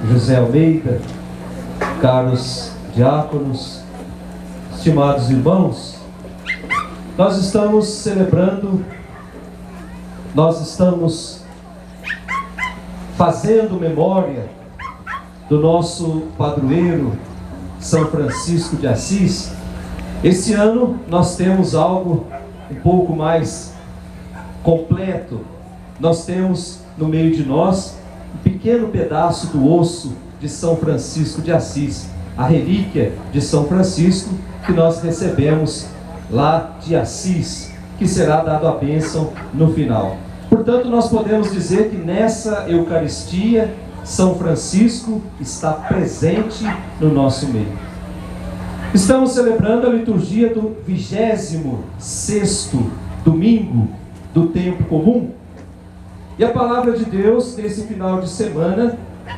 José Almeida, caros diáconos, estimados irmãos, nós estamos celebrando, nós estamos fazendo memória do nosso padroeiro São Francisco de Assis. Esse ano nós temos algo um pouco mais completo. Nós temos no meio de nós um pequeno pedaço do osso de São Francisco de Assis, a relíquia de São Francisco que nós recebemos lá de Assis, que será dado a bênção no final. Portanto, nós podemos dizer que nessa Eucaristia, São Francisco está presente no nosso meio. Estamos celebrando a liturgia do 26º domingo do tempo comum. E a palavra de Deus, nesse final de semana,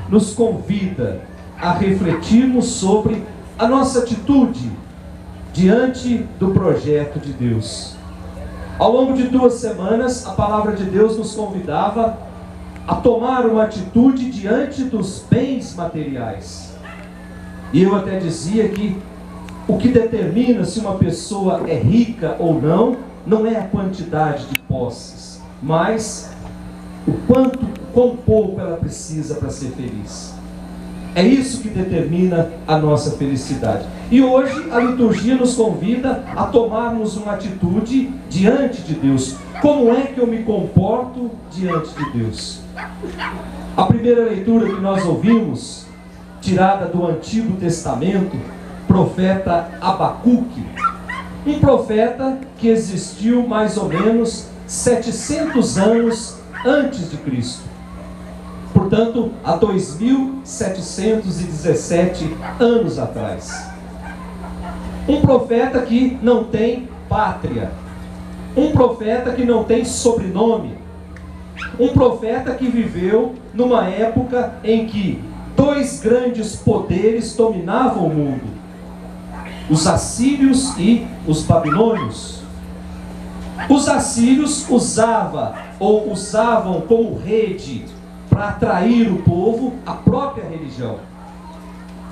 nos convida a refletirmos sobre a nossa atitude diante do projeto de Deus. Ao longo de 2 semanas, a palavra de Deus nos convidava a tomar uma atitude diante dos bens materiais. E eu até dizia que o que determina se uma pessoa é rica ou não, não é a quantidade de posses, mas quão pouco ela precisa para ser feliz. É isso que determina a nossa felicidade. E hoje a liturgia nos convida a tomarmos uma atitude diante de Deus. Como é que eu me comporto diante de Deus? A primeira leitura que nós ouvimos, tirada do Antigo Testamento, profeta Abacuque, um profeta que existiu mais ou menos 700 anos antes de Cristo. Portanto, há 2717 anos atrás. Um profeta que não tem pátria. Um profeta que não tem sobrenome. Um profeta que viveu numa época em que 2 grandes poderes dominavam o mundo: os assírios e os babilônios. Os assírios usavam como rede para atrair o povo à própria religião.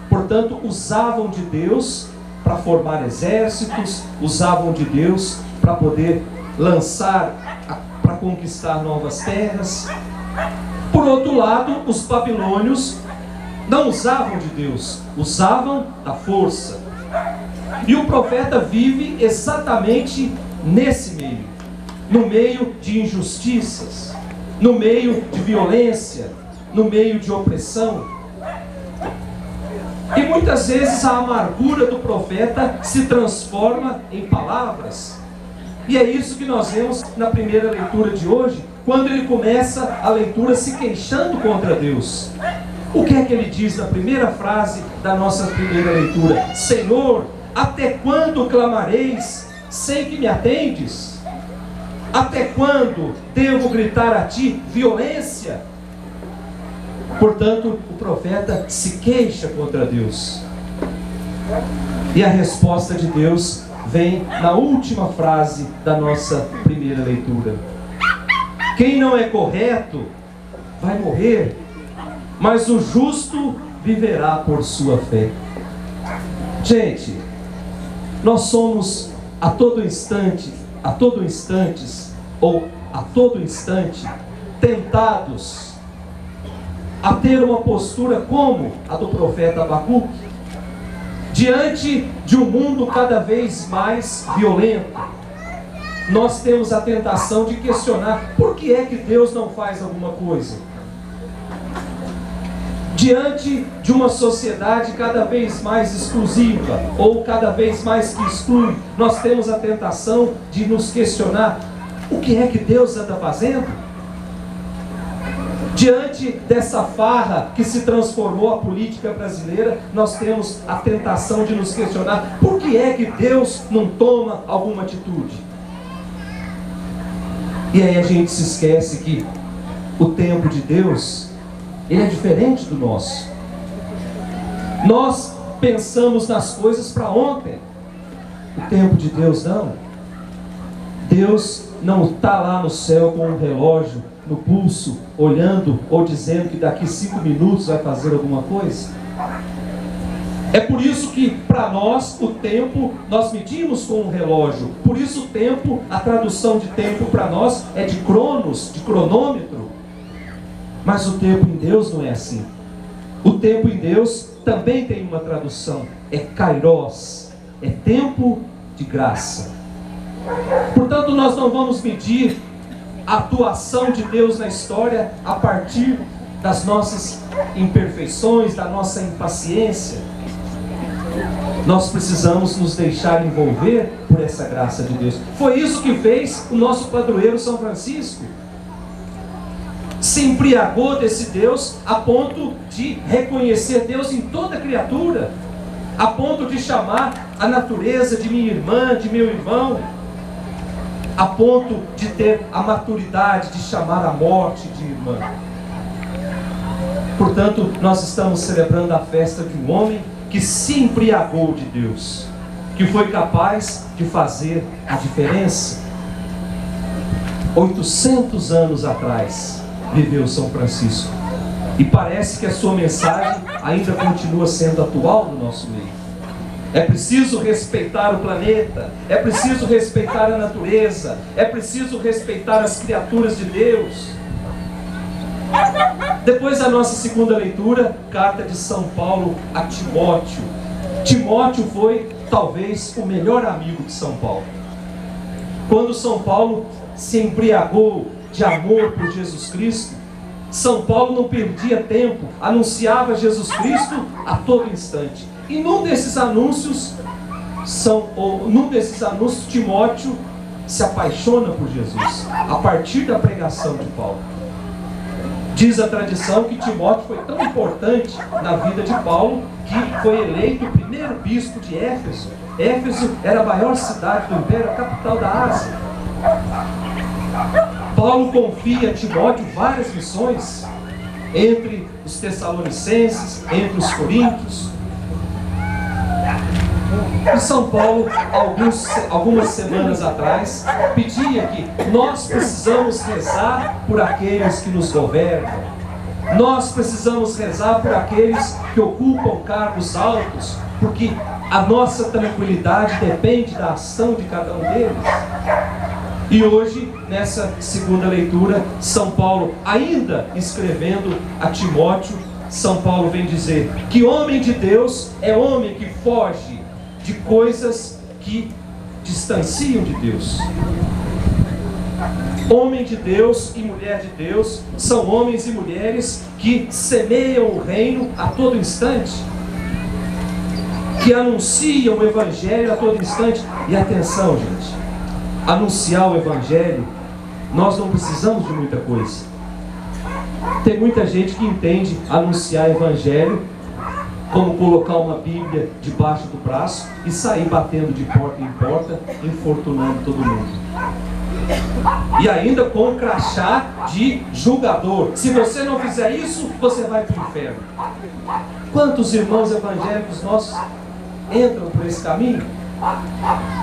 Portanto, usavam de Deus para formar exércitos, usavam de Deus para poder para conquistar novas terras. Por outro lado, os babilônios não usavam de Deus, usavam da força. E o profeta vive exatamente nesse meio, no meio de injustiças, no meio de violência, no meio de opressão. E muitas vezes a amargura do profeta se transforma em palavras. E é isso que nós vemos na primeira leitura de hoje, quando ele começa a leitura se queixando contra Deus. O que é que ele diz na primeira frase da nossa primeira leitura? Senhor, até quando clamareis sem que me atendes? Até quando devo gritar a ti violência? Portanto, o profeta se queixa contra Deus. E a resposta de Deus vem na última frase da nossa primeira leitura. Quem não é correto vai morrer, mas o justo viverá por sua fé. Gente, nós somos a todo instante tentados a ter uma postura como a do profeta Abacuque, diante de um mundo cada vez mais violento. Nós temos a tentação de questionar: por que é que Deus não faz alguma coisa? Diante de uma sociedade cada vez mais exclusiva, ou cada vez mais que exclui, nós temos a tentação de nos questionar: o que é que Deus anda fazendo? Diante dessa farra que se transformou a política brasileira, nós temos a tentação de nos questionar: por que é que Deus não toma alguma atitude? E aí a gente se esquece que o tempo de Deus, ele é diferente do nosso. Nós pensamos nas coisas para ontem. O tempo de Deus não. Deus não está lá no céu com um relógio no pulso, olhando ou dizendo que daqui 5 minutos vai fazer alguma coisa. É por isso que para nós o tempo, nós medimos com um relógio. Por isso o tempo, a tradução de tempo para nós é de cronos, de cronômetro. Mas o tempo em Deus não é assim. O tempo em Deus também tem uma tradução, é kairos, é tempo de graça. Portanto, nós não vamos medir a atuação de Deus na história a partir das nossas imperfeições, da nossa impaciência. Nós precisamos nos deixar envolver por essa graça de Deus. Foi isso que fez o nosso padroeiro São Francisco. Se embriagou desse Deus a ponto de reconhecer Deus em toda criatura, a ponto de chamar a natureza de minha irmã, de meu irmão, a ponto de ter a maturidade de chamar a morte de irmã. Portanto, nós estamos celebrando a festa de um homem que se embriagou de Deus, que foi capaz de fazer a diferença. 800 anos atrás viveu São Francisco, e parece que a sua mensagem ainda continua sendo atual no nosso meio. É preciso respeitar o planeta, é preciso respeitar a natureza, é preciso respeitar as criaturas de Deus. Depois da nossa segunda leitura, carta de São Paulo a Timóteo. Timóteo foi talvez o melhor amigo de São Paulo. Quando São Paulo se embriagou de amor por Jesus Cristo, São Paulo não perdia tempo, anunciava Jesus Cristo a todo instante. E num desses anúncios, Timóteo se apaixona por Jesus, a partir da pregação de Paulo. Diz a tradição que Timóteo foi tão importante na vida de Paulo, que foi eleito o primeiro bispo de Éfeso. Éfeso era a maior cidade do império, a capital da Ásia. Paulo confia a Timóteo várias missões, entre os Tessalonicenses, entre os Coríntios. E São Paulo, algumas semanas atrás, pedia que nós precisamos rezar por aqueles que nos governam. Nós precisamos rezar por aqueles que ocupam cargos altos, porque a nossa tranquilidade depende da ação de cada um deles. E hoje, nessa segunda leitura, São Paulo, ainda escrevendo a Timóteo, São Paulo vem dizer que homem de Deus é homem que foge de coisas que distanciam de Deus. Homem de Deus e mulher de Deus são homens e mulheres que semeiam o reino a todo instante, que anunciam o Evangelho a todo instante. E atenção, gente, anunciar o Evangelho, nós não precisamos de muita coisa. Tem muita gente que entende anunciar o Evangelho como colocar uma Bíblia debaixo do braço e sair batendo de porta em porta, infortunando todo mundo. E ainda com um crachá de julgador. Se você não fizer isso, você vai para o inferno. Quantos irmãos evangélicos nossos entram por esse caminho?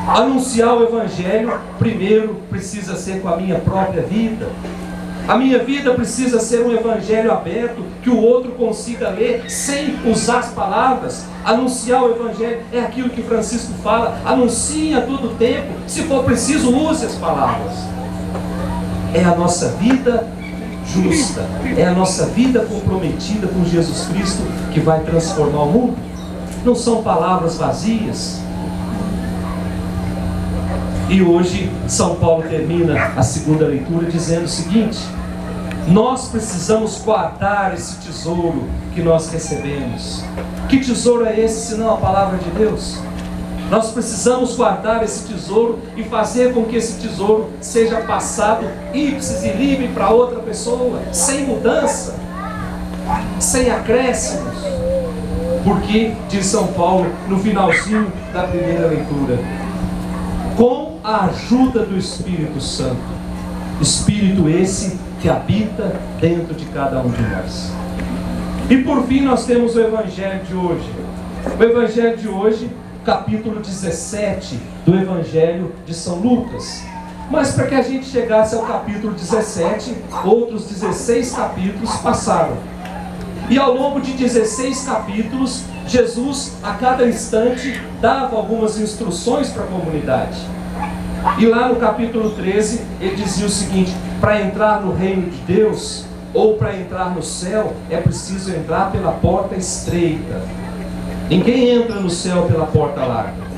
Anunciar o Evangelho, primeiro, precisa ser com a minha própria vida. A minha vida precisa ser um Evangelho aberto, que o outro consiga ler sem usar as palavras. Anunciar o Evangelho é aquilo que Francisco fala: anuncie a todo tempo, se for preciso, use as palavras. É a nossa vida justa, é a nossa vida comprometida com Jesus Cristo que vai transformar o mundo. Não são palavras vazias. E hoje São Paulo termina a segunda leitura dizendo o seguinte: nós precisamos guardar esse tesouro que nós recebemos. Que tesouro é esse, senão a palavra de Deus? Nós precisamos guardar esse tesouro e fazer com que esse tesouro seja passado ipsis e livre para outra pessoa, sem mudança, sem acréscimos. Porque, diz São Paulo no finalzinho da primeira leitura, com a ajuda do Espírito Santo, Espírito esse que habita dentro de cada um de nós. E por fim nós temos o Evangelho de hoje. O Evangelho de hoje, capítulo 17 do Evangelho de São Lucas. Mas para que a gente chegasse ao capítulo 17, outros 16 capítulos passaram. E ao longo de 16 capítulos, Jesus, a cada instante, dava algumas instruções para a comunidade. E lá no capítulo 13, ele dizia o seguinte: para entrar no reino de Deus, ou para entrar no céu, é preciso entrar pela porta estreita. Ninguém entra no céu pela porta larga.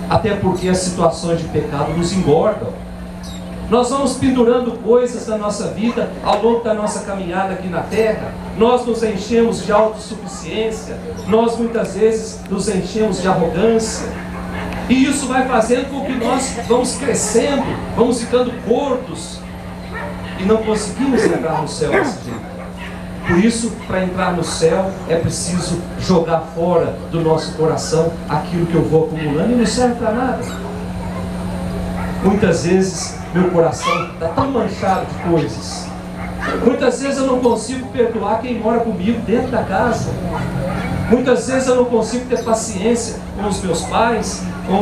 Até porque as situações de pecado nos engordam. Nós vamos pendurando coisas da nossa vida ao longo da nossa caminhada aqui na terra. Nós nos enchemos de autossuficiência. Nós muitas vezes nos enchemos de arrogância. E isso vai fazendo com que nós vamos crescendo, vamos ficando gordos. E não conseguimos entrar no céu desse jeito. Por isso, para entrar no céu, é preciso jogar fora do nosso coração aquilo que eu vou acumulando e não serve para nada. Muitas vezes, meu coração está tão manchado de coisas. Muitas vezes eu não consigo perdoar quem mora comigo dentro da casa. Muitas vezes eu não consigo ter paciência com os meus pais, com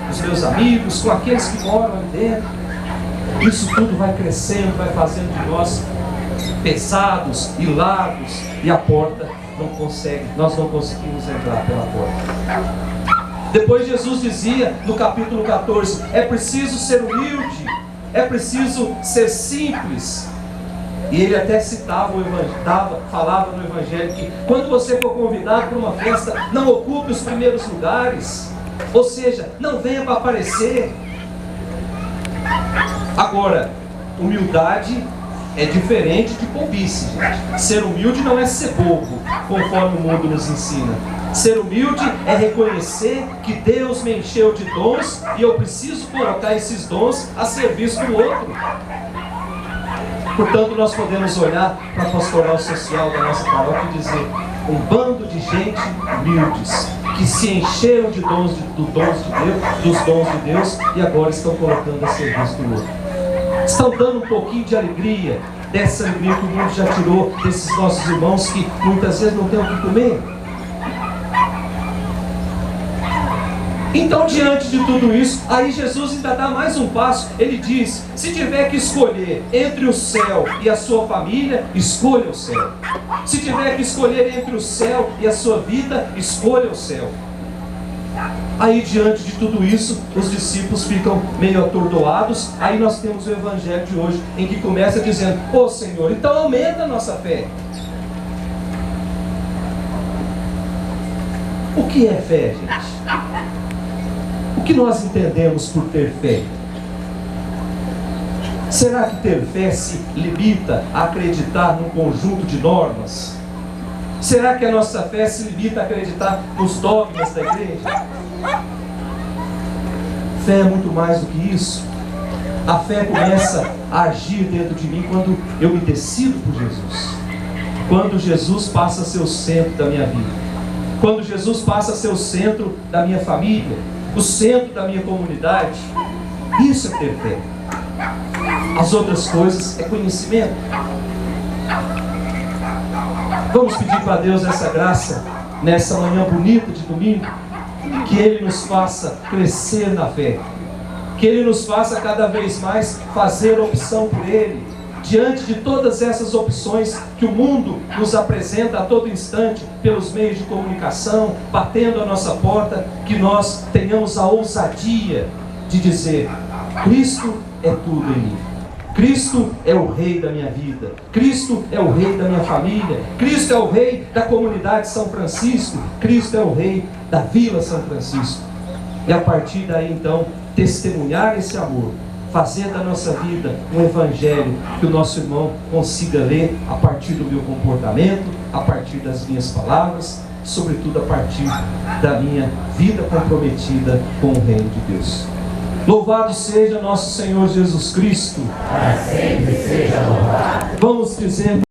os meus amigos, com aqueles que moram ali dentro. Isso tudo vai crescendo, vai fazendo de nós pesados e largos, e a porta não consegue, nós não conseguimos entrar pela porta. Depois Jesus dizia no capítulo 14: é preciso ser humilde, é preciso ser simples. E ele até citava o evangelho, falava no evangelho que quando você for convidado para uma festa, não ocupe os primeiros lugares, ou seja, não venha para aparecer. Agora, humildade é diferente de bobice, gente. Ser humilde não é ser bobo, conforme o mundo nos ensina. Ser humilde é reconhecer que Deus me encheu de dons e eu preciso colocar esses dons a serviço do outro. Portanto, nós podemos olhar para a pastoral social da nossa paróquia e dizer: um bando de gente humildes, que se encheram de dons dos dons de Deus e agora estão colocando a serviço do outro. Estão dando um pouquinho de alegria, dessa alegria que o mundo já tirou desses nossos irmãos que muitas vezes não têm o que comer. Então, diante de tudo isso, aí Jesus ainda dá mais um passo. Ele diz: se tiver que escolher entre o céu e a sua família, escolha o céu. Se tiver que escolher entre o céu e a sua vida, escolha o céu. Aí, diante de tudo isso, os discípulos ficam meio atordoados. Aí nós temos o evangelho de hoje, em que começa dizendo: ô Senhor, então aumenta a nossa fé. O que é fé, gente? O que nós entendemos por ter fé? Será que ter fé se limita a acreditar num conjunto de normas? Será que a nossa fé se limita a acreditar nos dogmas da igreja? Fé é muito mais do que isso. A fé começa a agir dentro de mim quando eu me decido por Jesus. Quando Jesus passa a ser o centro da minha vida. Quando Jesus passa a ser o centro da minha família, o centro da minha comunidade. Isso é ter fé. As outras coisas é conhecimento. Vamos pedir para Deus essa graça, nessa manhã bonita de domingo, que Ele nos faça crescer na fé, que Ele nos faça cada vez mais fazer opção por Ele, diante de todas essas opções que o mundo nos apresenta a todo instante, pelos meios de comunicação, batendo a nossa porta, que nós tenhamos a ousadia de dizer: Cristo é tudo em mim. Cristo é o Rei da minha vida. Cristo é o Rei da minha família. Cristo é o Rei da comunidade São Francisco. Cristo é o Rei da Vila São Francisco. E a partir daí, então, testemunhar esse amor, fazer da nossa vida um evangelho que o nosso irmão consiga ler a partir do meu comportamento, a partir das minhas palavras, sobretudo a partir da minha vida comprometida com o reino de Deus. Louvado seja nosso Senhor Jesus Cristo. Para sempre seja louvado. Vamos dizer